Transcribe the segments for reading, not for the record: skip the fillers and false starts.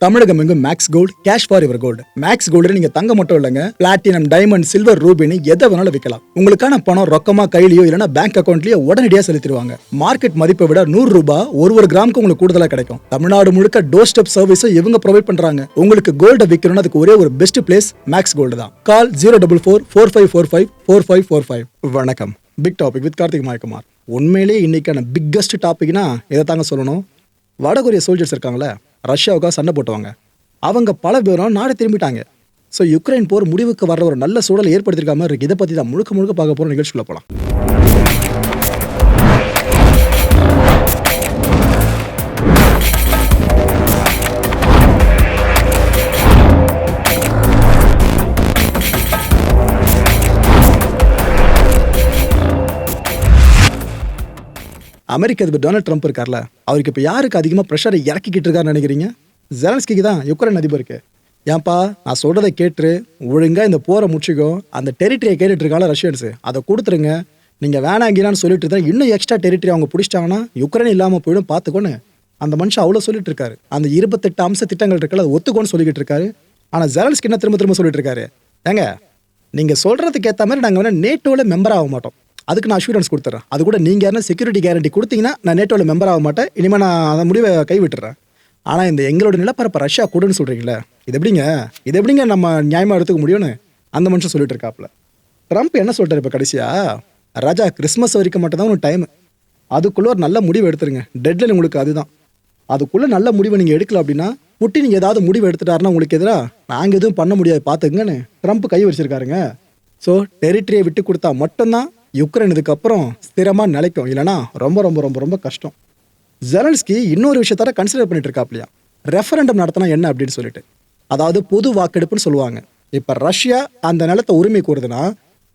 தமிழகம் எங்கும் Max Gold cash for your gold. Max Gold நீங்க தங்க மட்டும் இல்லைங்க, பிளாட்டினம், டைமண்ட், சில்வர், ரூபினி எதை வேணாலும் விற்கலாம். உங்களுக்கான பணம் ரொக்கமா கையிலயோ இல்லைன்னா பேங்க் அக்கௌண்ட்லயோ உடனடியாக செலுத்திடுவாங்க. மார்க்கெட் மதிப்பை விட 100 ரூபாய் ஒரு கிராமுக்கு உங்களுக்கு கூடுதலாக கிடைக்கும். தமிழ்நாடு முழுக்க டோர் ஸ்டெப் சர்வீஸும் இவங்க ப்ரொவைட் பண்றாங்க. உங்களுக்கு கோல்ட விற்கணும்னு அதுக்கு ஒரே ஒரு பெஸ்ட் பிளேஸ் மேக்ஸ் கோல்டு தான். கால் 04445454545. வணக்கம். Big topic with Karthik Mayakumar. உண்மையிலேயே இன்னைக்கான பிக்கஸ்ட் டாபிக்னா இதை தாங்க சொல்லணும். வடகொரிய சோல்ஜர்ஸ் இருக்காங்களே, ரஷ்யாவுக்காக சண்டை போட்டவங்க, அவங்க பல பேரும் நாடு திரும்பிட்டாங்க. ஸோ யுக்ரைன் போர் முடிவுக்கு வர்ற ஒரு நல்ல சூழலை ஏற்படுத்திருக்க மாதிரி இருக்கு. இதை பற்றி தான் முழுக்க பார்க்க போகிற நிகழ்ச்சிக்குள்ள போகலாம். அமெரிக்க அதிபர் டொனால்ட் ட்ரம்ப் இருக்கார்ல, அவருக்கு இப்போ யாருக்கு அதிகமாக ப்ரெஷரை இறக்கிக்கிட்டு இருக்காருன்னு நினைக்கிறீங்க? ஜெலன்ஸ்கிக்கு தான், யுக்ரைன் அதிபருக்கு. ஏன்பா நான் சொல்கிறத கேட்டு ஒழுங்காக இந்த போரை முடிச்சுக்கோ, அந்த டெரிட்டரியை கேட்டுட்டு இருக்காங்க ரஷ்யன்ஸு, அதை கொடுத்துருங்க. நீங்கள் வேணாங்கன்னு சொல்லிட்டு இருந்தால் இன்னும் எக்ஸ்ட்ரா டெரிட்டரி அவங்க பிடிச்சிட்டாங்கன்னா யுக்ரைன் இல்லாமல் போயிடும் பார்த்துக்கோன்னு அந்த மனுஷன் அவ்வளோ சொல்லிட்டு இருக்காரு. அந்த 28 அம்ச திட்டங்கள் இருக்குல்ல, அதை ஒத்துக்கோன்னு சொல்லிக்கிட்டு இருக்காரு. ஆனால் ஜெலன்ஸ்கி என்ன திரும்ப சொல்லிட்டு இருக்காரு, ஏங்க நீங்கள் சொல்கிறதுக்கு ஏற்ற மாதிரி நாங்கள் வேணால் நேட்டோவில் மெம்பர் ஆக மாட்டோம், அதுக்கு நான் அஷூரன்ஸ் கொடுத்துட்றேன். அது கூட நீங்கள் யாரும் செக்யூரிட்டி கேரண்டி கொடுத்தீங்கன்னா நான் நேட்டோவில் மெம்பர் ஆக மாட்டேன், இனிமேல் நான் அந்த முடிவை கைவிட்டுறேன். ஆனால் இந்த எங்களோட நிலப்பரப்பை ரஷ்யா கொடுன்னு சொல்கிறீங்களே, இது எப்படிங்க நம்ம நியாயமாக எடுத்துக்க முடியும்னு அந்த மனுஷன் சொல்லிட்டு இருக்காப்புல. ட்ரம்ப் என்ன சொல்லிட்டாரு இப்போ கடைசியா, ராஜா கிறிஸ்மஸ் வரைக்கும் மட்டும் தான் ஒரு டைம், அதுக்குள்ளே ஒரு நல்ல முடிவு எடுத்துருங்க. டெட்லைன் உங்களுக்கு அதுதான். அதுக்குள்ளே நல்ல முடிவை நீங்கள் எடுக்கல அப்படின்னா புட்டி நீங்கள் ஏதாவது முடிவு எடுத்துட்டாருன்னா உங்களுக்கு எதிராக நாங்கள் எதுவும் பண்ண முடியாது பார்த்துக்குங்கன்னு ட்ரம்ப் கை வச்சிருக்காருங்க. ஸோ டெரிட்டரியை விட்டு கொடுத்தா மட்டும்தான் யுக்ரைன் இதுக்கப்புறம் ஸ்திரமாக நிலைக்கும், இல்லைனா ரொம்ப ரொம்ப ரொம்ப ரொம்ப கஷ்டம். ஜெலன்ஸ்கி இன்னொரு விஷயத்தார கன்சிடர் பண்ணிட்டு இருக்காப்லையா, ரெஃபரண்டம் நடத்தினா என்ன அப்படின்னு சொல்லிட்டு, அதாவது பொது வாக்கெடுப்புன்னு சொல்லுவாங்க. இப்போ ரஷ்யா அந்த நிலத்தை உரிமை கூறுதுன்னா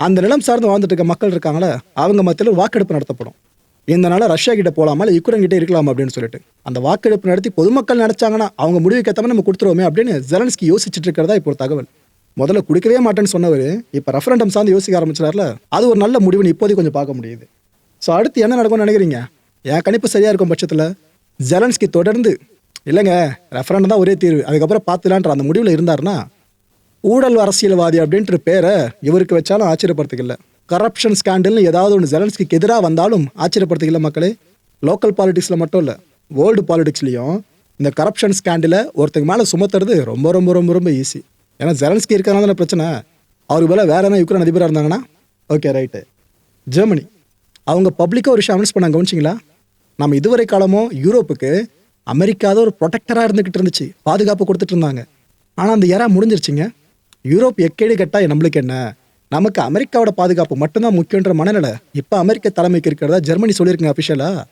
அந்த நிலம் சார்ந்து வாழ்ந்துட்டு இருக்க மக்கள் இருக்காங்களே, அவங்க மத்தியில் வாக்கெடுப்பு நடத்தப்படும். இந்த நாள ரஷ்யா கிட்ட போகலாமா இல்லை யுக்ரைன் கிட்டே இருக்கலாமா அப்படின்னு சொல்லிட்டு அந்த வாக்கெடுப்பு நடத்தி பொதுமக்கள் நினைச்சாங்கன்னா அவங்க முடிவுக்கு ஏற்ற மாதிரி நம்ம கொடுத்துருவோமே அப்படின்னு ஜெலன்ஸ்கி யோசிச்சுட்டு இருக்கிறதா இப்போ ஒரு தகவல். முதல்ல குடிக்கவே மாட்டேன்னு சொன்னவர் இப்போ ரெஃபரண்டம் சார்ந்து யோசிக்க ஆரம்பிச்சார்ல, அது ஒரு நல்ல முடிவுன்னு இப்போதைக்கு கொஞ்சம் பார்க்க முடியுது. ஸோ அடுத்து என்ன நடக்கும்னு நினைக்கிறீங்க? என் கணிப்பு சரியாக இருக்கும் பட்சத்தில் ஜெலன்ஸ்கி தொடர்ந்து இல்லைங்க ரெஃபரண்டம் தான் ஒரே தீர்வு, அதுக்கப்புறம் பார்த்துலான்ற அந்த முடிவில் இருந்தாருன்னா ஊழல் அரசியல்வாதி அப்படின்ற பேரை இவருக்கு வச்சாலும் ஆச்சரியப்படுறதுக்கு இல்லை. கரப்ஷன் ஸ்கேண்டல்னு ஏதாவது ஒன்று ஜெலன்ஸ்கிக்கு எதிராக வந்தாலும் ஆச்சரியப்படுறதுக்கு இல்லை மக்களே. லோக்கல் பாலிடிக்ஸில் மட்டும் இல்லை, வேர்ல்டு பாலிடிக்ஸ்லையும் இந்த கரப்ஷன் ஸ்கேண்டில் ஒருத்தங்க மேலே சுமத்துறது ரொம்ப ரொம்ப ரொம்ப ரொம்ப ஈஸி. ஏன்னா ஜெலன்ஸ்கி இருக்கிறனால தானே பிரச்சனை. அவருக்கு போல வேற என்ன யுக்ரைன் அதிபராக இருந்தாங்கன்னா ஓகே ரைட்டு. ஜெர்மனி அவங்க பப்ளிக்காக ஒரு விஷயம் அனௌன்ஸ் பண்ணாங்க, கவனிச்சிங்களா? நம்ம இதுவரை காலமோ யூரோப்புக்கு அமெரிக்கா தான் ஒரு ப்ரொடெக்டராக இருந்துக்கிட்டு இருந்துச்சு, பாதுகாப்பு கொடுத்துட்டு இருந்தாங்க. ஆனால் அந்த ஏரா முடிஞ்சிருச்சுங்க. யூரோப் எக்கேடு கெட்டா நம்மளுக்கு என்ன, நமக்கு அமெரிக்காவோட பாதுகாப்பு மட்டும்தான் முக்கியன்ற மனநிலை இப்போ அமெரிக்க தலைமைக்கு இருக்கிறதா ஜெர்மனி சொல்லியிருக்குங்க அஃபிஷியலாக.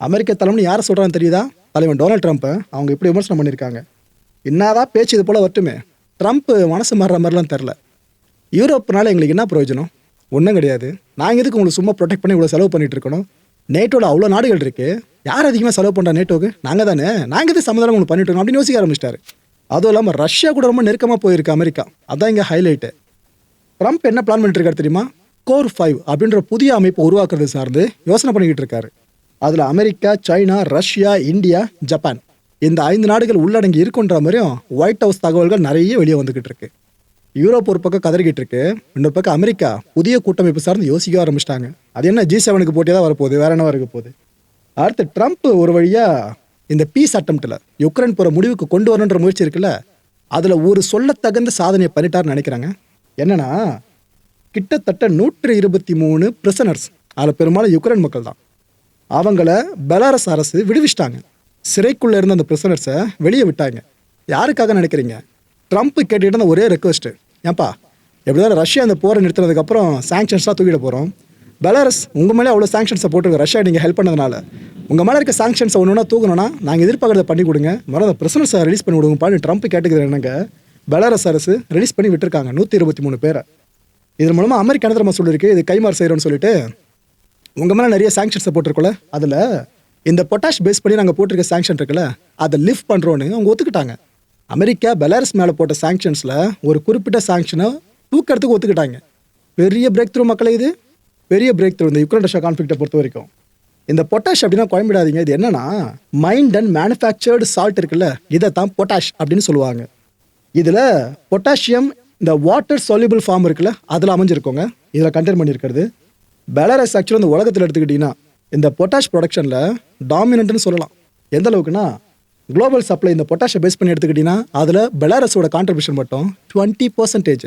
அமெரிக்க தலைமைன்னு யாரை சொல்கிறான்னு தெரியுதா? தலைவன் டொனால்ட் ட்ரம்ப்பை அவங்க இப்படி விமர்சனம் பண்ணியிருக்காங்க. என்னதான் பேச்சு இது போல் வரட்டுமே, ட்ரம்ப் மனசு மாறுற மாதிரிலாம் தெரில. யூரோப்னால எங்களுக்கு என்ன பிரயோஜனம்? ஒன்றும் கிடையாது. நாங்கள் எதுக்கு உங்களுக்கு சும்மா ப்ரொடெக்ட் பண்ணி இவ்வளோ செலவு பண்ணிட்டு இருக்கணும்? நேட்டோட அவ்வளோ நாடுகள் இருக்குது, யார் அதிகமாக செலவு பண்ணுறா நேட்டோக்கு? நாங்கள் தானே, நாங்கள் எது சம்மந்தம் உங்களுக்கு பண்ணிட்டு இருக்கோம் அப்படின்னு யோசிக்க ஆரம்பிச்சிட்டாரு. அதுவும் இல்லாமல் ரஷ்யா கூட ரொம்ப நெருக்கமாக போயிருக்கு அமெரிக்கா, அதான் இங்கே ஹைலைட்டு. ட்ரம்ப் என்ன பிளான் பண்ணிட்டு இருக்காரு தெரியுமா? கோர் 5 அப்படின்ற புதிய அமைப்பு உருவாக்குறது சார்ந்து யோசனை பண்ணிக்கிட்டு இருக்காரு. அதில் America, China, Russia, India, Japan இந்த 5 நாடுகள் உள்ளடங்கி இருக்குன்ற மாதிரியும் ஒயிட் ஹவுஸ் தகவல்கள் நிறைய வெளியே வந்துகிட்டு இருக்கு. யூரோப் ஒரு பக்கம் கதறிக்கிட்டு இருக்கு, இன்னொரு பக்கம் அமெரிக்கா புதிய கூட்டமைப்பு சார்ந்து யோசிக்க ஆரம்பிச்சிட்டாங்க. அது என்ன G7க்கு போட்டியாக தான் வரப்போகுது, வேற என்ன இருக்க போகுது? அடுத்து ட்ரம்ப் ஒரு வழியாக இந்த பீஸ் அட்டம்ப்டில் யுக்ரைன் போகிற முடிவுக்கு கொண்டு வரணுன்ற முயற்சி இருக்குல்ல, அதில் ஒரு சொல்லத்தகுந்த சாதனையை பண்ணிட்டார்னு நினைக்கிறாங்க. என்னன்னா கிட்டத்தட்ட 123 பிரிசனர்ஸ், அதில் பெரும்பாலும் யுக்ரைன் மக்கள் தான், அவங்கள பெலாரஸ் அரசு விடுவிச்சிட்டாங்க. சிறைக்குள்ளே இருந்த அந்த பிரிசனர்ஸை வெளியே விட்டாங்க. யாருக்காக நினைக்கிறீங்க? ட்ரம்ப் கேட்டுக்கிட்டு இருந்த ஒரே ரெக்வஸ்ட்டு, ஏன்பா எப்படிதான் ரஷ்யா அந்த போரை நிறுத்தினதுக்கப்புறம் சாங்ஷன்ஸாக தூக்கிட போகிறோம், பெலாரஸ் உங்கள் மேலே அவ்வளோ சாங்ஷன்ஸை போட்டுருக்க ரஷ்யா நீங்கள் ஹெல்ப் பண்ணதுனால, உங்கள் மேலே இருக்க சாங்ஷன்ஸை ஒன்று தூக்கணும்னா நாங்கள் எதிர்பார்க்கறத பண்ணி கொடுங்க, மறு அந்த பிரிசனர்ஸை ரிலீஸ் பண்ணி விடுங்கப்பான்னு ட்ரம்ப் கேட்டுக்கிறது. என்னங்க பெலாரஸ் அரசு ரிலீஸ் பண்ணி விட்டுருக்காங்க 123 பேரை. இதன் மூலமாக அமெரிக்கா என்ன தெரியுமா சொல்லியிருக்கு, இது கைமாறு செய்கிறோன்னு சொல்லிட்டு உங்கள் மேலே நிறைய சாங்ஷன்ஸை போட்டிருக்கோல, அதில் இந்த பொட்டாஷ் பேஸ் பண்ணி நாங்கள் போட்டிருக்க சாங்ஷன் இருக்குல்ல, அதை லிஃப்ட் பண்ணுறோன்னு அவங்க ஒத்துக்கிட்டாங்க. அமெரிக்கா பெலாரஸ் மேலே போட்ட சாங்ஷன்ஸில் ஒரு குறிப்பிட்ட சாங்ஷனை தூக்கிறதுக்கு ஒத்துக்கிட்டாங்க. பெரிய பிரேக் த்ரூ மக்களை, இது பெரிய பிரேக் த்ரூ இந்த யுக்ரைன் ரஷ்யா கான்ஃப்ளிக்டை பொறுத்த வரைக்கும். இந்த பொட்டாஷ் அப்படின்னா குழம்பிடாதீங்க. இது என்னன்னா மைண்ட் அண்ட் மேனுஃபேக்சர்டு சால்ட் இருக்குல்ல, இதை தான் பொட்டாஷ் அப்படின்னு சொல்லுவாங்க. இதில் பொட்டாசியம் இந்த வாட்டர் soluble ஃபார்ம் இருக்குல்ல, அதில் அமைஞ்சிருக்கோங்க. இதில் கண்டெயின் பண்ணியிருக்கிறது. பெலாரஸ் ஆக்சுவலாக இந்த உலகத்தில் எடுத்துக்கிட்டிங்கன்னா இந்த பொட்டாஷ் ப்ரொடக்ஷனில் டாமினன்ட்னு சொல்லலாம். எந்த அளவுக்குன்னா குளோபல் சப்ளை இந்த பொட்டாஷை பேஸ் பண்ணி எடுத்துக்கிட்டிங்கன்னா அதில் பெலாரஸோட கான்ட்ரிபியூஷன் மட்டும் 20%.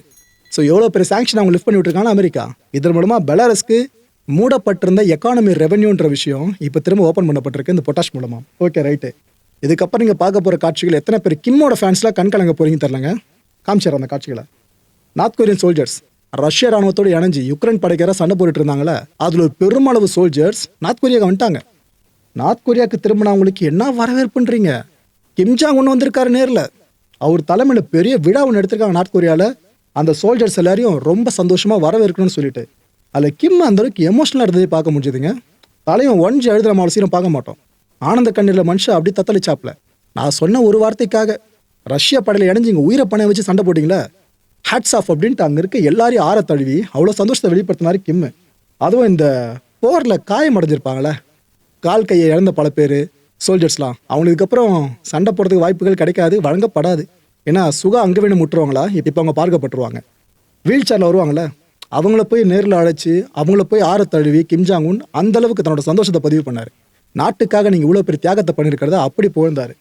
ஸோ எவ்வளோ பெரிய சாங்ஷன் அவங்க லிஃப்ட் பண்ணி விட்டுருக்காங்க அமெரிக்கா. இதன் மூலமாக பெலாரஸ்க்கு மூடப்பட்டிருந்த எக்கானமி ரெவென்யூன்ற விஷயம் இப்போ திரும்ப ஓப்பன் பண்ணப்பட்டிருக்கு இந்த பொட்டாஷ் மூலமாக. Okay right. இதுக்கப்புறம் நீங்கள் பார்க்க போகிற காட்சிகள் எத்தனை பேர் கிம்மோட ஃபேன்ஸ்லாம் கண்கலங்க போகிறீங்க தெரிலங்க. காமிச்சார் அந்த காட்சிகளை. நார்த் கொரியன் சோல்ஜர்ஸ் ரஷ்ய ராணுவத்தோடு இணைஞ்சு யுக்ரைன் படைக்கிற சண்டை போட்டுட்டு இருந்தாங்களே, அதில் ஒரு பெருமளவு சோல்ஜர்ஸ் நார்த் கொரியாவுக்கு வந்துட்டாங்க. நார்த் கொரியாவுக்கு திரும்பினவங்களுக்கு என்ன வரவேற்புன்றீங்க? கிம் ஜாங் உன் வந்திருக்காரு நேரில். அவர் தலைமையில் பெரிய விழா ஒன்று எடுத்திருக்காங்க நார்த் கொரியாவில். அந்த சோல்ஜர்ஸ் எல்லாரையும் ரொம்ப சந்தோஷமாக வரவேற்கணும்னு சொல்லிட்டு. அதில் கிம் அந்த அளவுக்கு எமோஷனலாக இருந்ததை பார்க்க முடிஞ்சுதுங்க. தலையும் ஒன்ஜி எழுதுகிற மாதிரி சீரம் பார்க்க மாட்டோம். ஆனந்த கண்ணீரில் மனுஷன் அப்படி தத்தளிச்சாப்ல. நான் சொன்ன ஒரு வார்த்தைக்காக ரஷ்ய படையில் இணைஞ்சு இங்கே உயிரை பணைய வச்சு சண்டை போட்டிங்களே, ஹேட்ஸ் ஆஃப் அப்படின்ட்டு அங்கே இருக்க எல்லாரையும் ஆற தழுவி அவ்வளோ சந்தோஷத்தை வெளிப்படுத்தினாரு கிம்மு. அதுவும் இந்த போரில் காயம் அடைஞ்சிருப்பாங்களே, கால் கையை இழந்த பல பேர் சோல்ஜர்ஸ்லாம், அவங்களுக்கு இதுக்கப்புறம் சண்டை போடுறதுக்கு வாய்ப்புகள் கிடைக்காது, வழங்கப்படாது. ஏன்னா சுகா அங்கே வேணும் முட்டுருவாங்களா, இப்போ அவங்க பார்க்கப்பட்டுருவாங்க. வீல் சேரில் வருவாங்களே, அவங்கள போய் நேரில் அழைச்சி அவங்கள போய் ஆற தழுவி கிம் ஜாங் உன் அந்த அளவுக்கு தன்னோட சந்தோஷத்தை பதிவு பண்ணார். நாட்டுக்காக நீங்கள் இவ்வளோ பெரிய தியாகத்தை பண்ணியிருக்கிறத அப்படி புகழ்ந்தார்.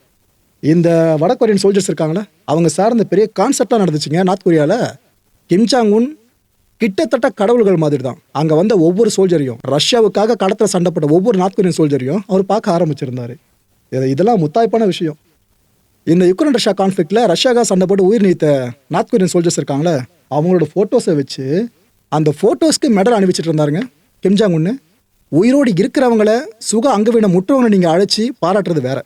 இந்த வட கொரியன் சோல்ஜர்ஸ் இருக்காங்களே, அவங்க சார்ந்த பெரிய கான்செப்டாக நடந்துச்சுங்க நார்த் கொரியாவில். கிம் ஜாங் உன் கிட்டத்தட்ட கடவுள்கள் மாதிரி தான். அங்கே வந்த ஒவ்வொரு சோல்ஜரையும், ரஷ்யாவுக்காக களத்தில் சண்டைப்பட்ட ஒவ்வொரு நார்த் கொரியன் சோல்ஜரையும் அவர் பார்க்க ஆரம்பிச்சிருந்தார். இதெல்லாம் முத்தாய்ப்பான விஷயம். இந்த யுக்ரைன் ரஷ்யா கான்ஃப்ளிக்டில் ரஷ்யாவுக்காக சண்டை போட்டு உயிர் நீத்த நார்த் கொரியன் சோல்ஜர்ஸ் இருக்காங்களே, அவங்களோட ஃபோட்டோஸை வச்சு அந்த ஃபோட்டோஸ்க்கு மெடல் அணிவிச்சிட்டு இருந்தாருங்க கிம் ஜாங் உன்னு. உயிரோடு இருக்கிறவங்கள சுக அங்கவீன முற்றவங்களை நீங்கள் அழைச்சி பாராட்டுறது வேற.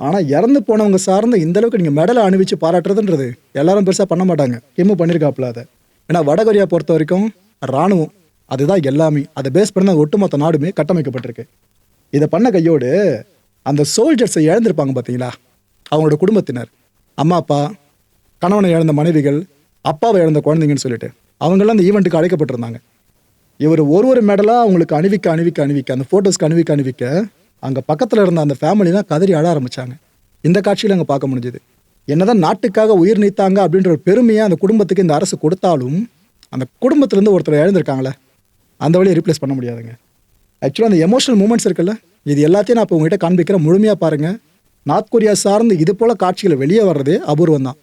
ஆனால் இறந்து போனவங்க சார்ந்த இந்த அளவுக்கு நீங்கள் மெடலை அணிவிச்சு பாராட்டுறதுன்றது எல்லாரும் பெருசாக பண்ண மாட்டாங்க. கிம்மு பண்ணியிருக்காப்புல அதை. ஏன்னா வடகொரியா பொறுத்த வரைக்கும் இராணுவம் அதுதான் எல்லாமே. அதை பேஸ் பண்ணி தான் ஒட்டுமொத்த நாடுமே கட்டமைக்கப்பட்டிருக்கு. இதை பண்ண கையோடு அந்த சோல்ஜர்ஸை இழந்திருப்பாங்க பார்த்தீங்களா, அவங்களோட குடும்பத்தினர், அம்மா அப்பா, கணவனை இழந்த மனைவிகள், அப்பாவை இழந்த குழந்தைங்கன்னு சொல்லிட்டு அவங்களாம் அந்த ஈவெண்ட்டுக்கு அழைக்கப்பட்டிருந்தாங்க. இவர் ஒரு மெடலாக அவங்களுக்கு அணிவிக்க அந்த ஃபோட்டோஸ்க்கு அணிவிக்க அங்கே பக்கத்தில் இருந்த அந்த ஃபேமிலிலாம் கதறி அழ ஆரம்பித்தாங்க. இந்த காட்சியில் அங்கே பார்க்க முடிஞ்சுது. என்னதான் நாட்டுக்காக உயிர் நீத்தாங்க அப்படின்ற ஒரு பெருமையை அந்த குடும்பத்துக்கு இந்த அரசு கொடுத்தாலும் அந்த குடும்பத்திலேருந்து ஒருத்தர் இழந்திருக்காங்களே, அந்த வழியை ரீப்ளேஸ் பண்ண முடியாதுங்க. ஆக்சுவலாக அந்த எமோஷனல் மூமெண்ட்ஸ் இருக்குல்ல, இது எல்லாத்தையும் நான் இப்போ உங்ககிட்ட காண்பிக்கிற, முழுமையாக பாருங்கள். நார்த் கொரியா சார்ந்து இது போல் காட்சிகளை வெளியே வர்றதே அபூர்வம் தான்.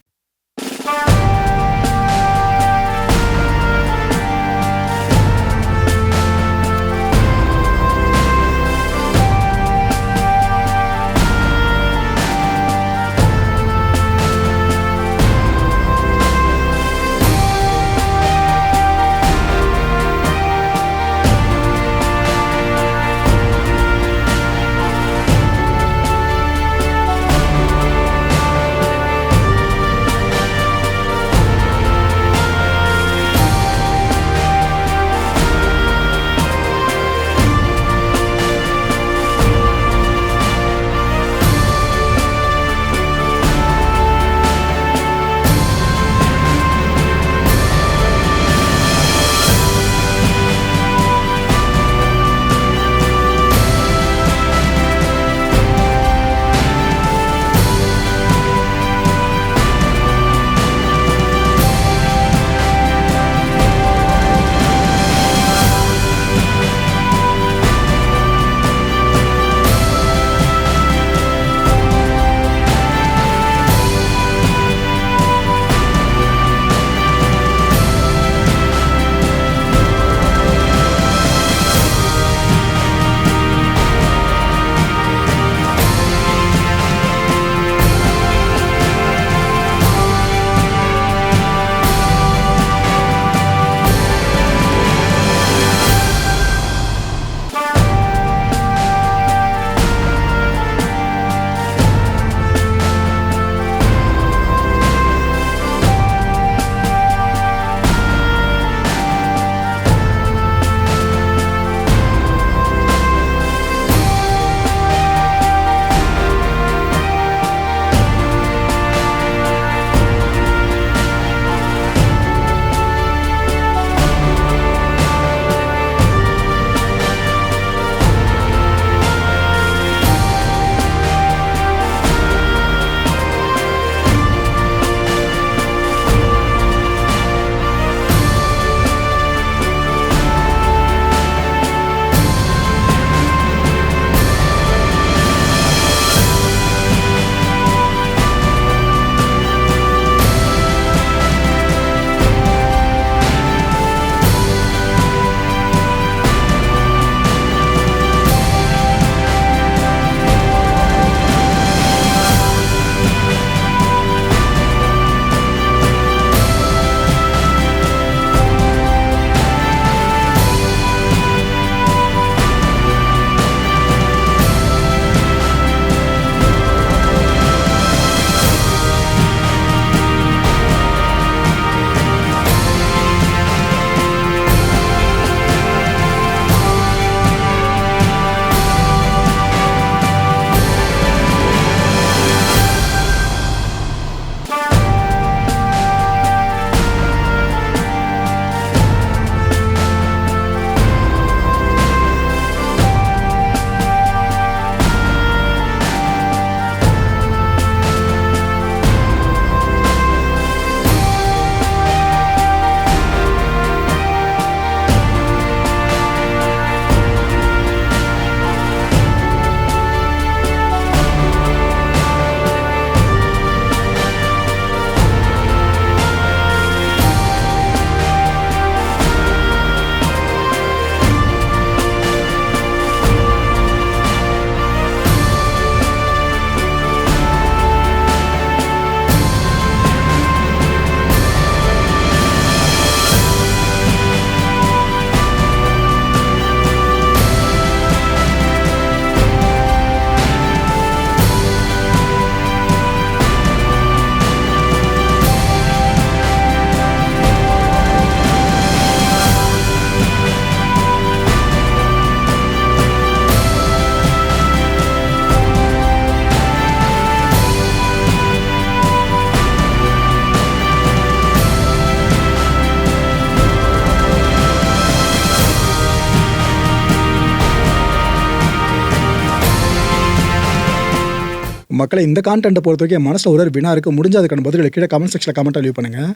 மக்களை இந்த கான்டென்ட்டை பொறுத்த வரைக்கும் என் மனசில் ஒரு வினா இருக்குது. முடிஞ்ச அதுக்கான பதில்களை கீழே கமெண்ட் செக்ஷனில் கமெண்ட்டாக லீவ் பண்ணுங்கள்.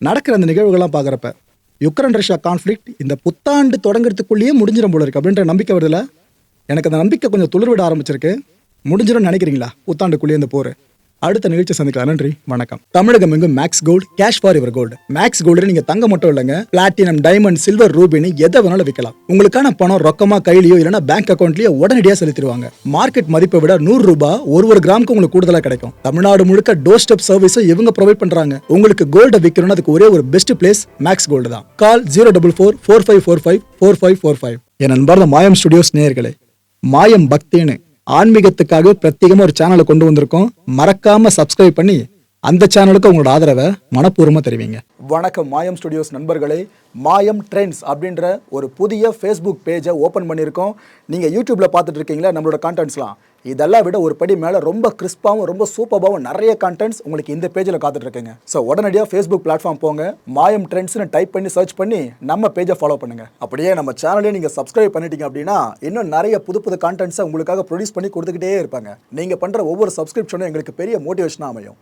நடக்கிற அந்த நிகழ்வுகள்லாம் பார்க்குறப்ப யுக்ரைன் ரஷ்யா கான்ஃப்ளிக்ட் இந்த புத்தாண்டு தொடங்குறதுக்குள்ளேயே முடிஞ்சிடும் போல இருக்குது அப்படின்ற நம்பிக்கை வருதுல. எனக்கு அந்த நம்பிக்கை கொஞ்சம் துளிர்விட ஆரம்பிச்சிருக்கு. முடிஞ்சிடும் நினைக்கிறீங்களா புத்தாண்டுக்குள்ளேயே இந்த போர்? அடுத்த நிகழ்ச்சி சந்திக்கலாம். நன்றி, வணக்கம். தமிழகம் எங்கும் Max Gold, cash for your gold. Max Gold நீங்க தங்க மட்டும் இல்லைங்க, பிளாட்டினம், டைமண்ட், சில்வர், ரூபினி எதை வேணாலும் விற்கலாம். உங்களுக்கான பணம் ரொக்கமா கையிலயோ இல்லைன்னா பேங்க் அக்கௌண்ட்லயோ உடனடியாக செலுத்திடுவாங்க. மார்க்கெட் மதிப்பை விட 100 ரூபாய் ஒரு கிராமுக்கு உங்களுக்கு கூடுதலா கிடைக்கும். தமிழ்நாடு முழுக்க டோர் ஸ்டெப் சர்வீஸை இவங்க ப்ரொவைட் பண்றாங்க. உங்களுக்கு கோல்டை விற்கணும்னு அதுக்கு ஒரே ஒரு பெஸ்ட் பிளேஸ் மேக்ஸ் கோல்டு தான். கால் 04445454545. என் அன்பார்ந்த மாயம் ஸ்டுடியோஸ் நேயர்களே, மாயம் பக்தின்னு ஆன்மீகத்துக்காக பிரத்யேகமாக ஒரு சேனலை கொண்டு வந்திருக்கோம். மறக்காம சப்ஸ்கிரைப் பண்ணி அந்த சேனலுக்கு உங்களோட ஆதரவை மனப்பூர்வமாக தெரிவிங்க. வணக்கம் மாயம் ஸ்டுடியோஸ் நண்பர்களே. மாயம் ட்ரெண்ட்ஸ் அப்படின்ற ஒரு புதிய ஃபேஸ்புக் பேஜை ஓப்பன் பண்ணியிருக்கோம். நீங்கள் யூடியூப்பில் பார்த்துட்டு இருக்கீங்களா நம்மளோட கான்டென்ட்ஸ்லாம். இதெல்லாம் விட ஒரு படி மேலே ரொம்ப கிறிஸ்பாகவும் ரொம்ப சூப்பராகவும் நிறைய கான்டென்ட்ஸ் உங்களுக்கு இந்த பேஜில் காத்துட்ருக்குங்க. ஸோ உடனடியாக ஃபேஸ்புக் பிளாட்ஃபார்ம் போங்க, மாயம் ட்ரெண்ட்ஸ்னு டைப் பண்ணி சர்ச் பண்ணி நம்ம பேஜை ஃபாலோ பண்ணுங்கள். அப்படியே நம்ம சேனலையும் நீங்கள் சப்ஸ்கிரைப் பண்ணிட்டீங்க அப்படின்னா இன்னும் நிறைய புது கான்டென்ட்ஸை உங்களுக்காக ப்ரொடியூஸ் பண்ணி கொடுத்துக்கிட்டே இருப்பாங்க. நீங்கள் பண்ணுற ஒவ்வொரு சப்ஸ்கிரிப்ஷனும் எங்களுக்கு பெரிய மோட்டிவேஷனாக அமையும்.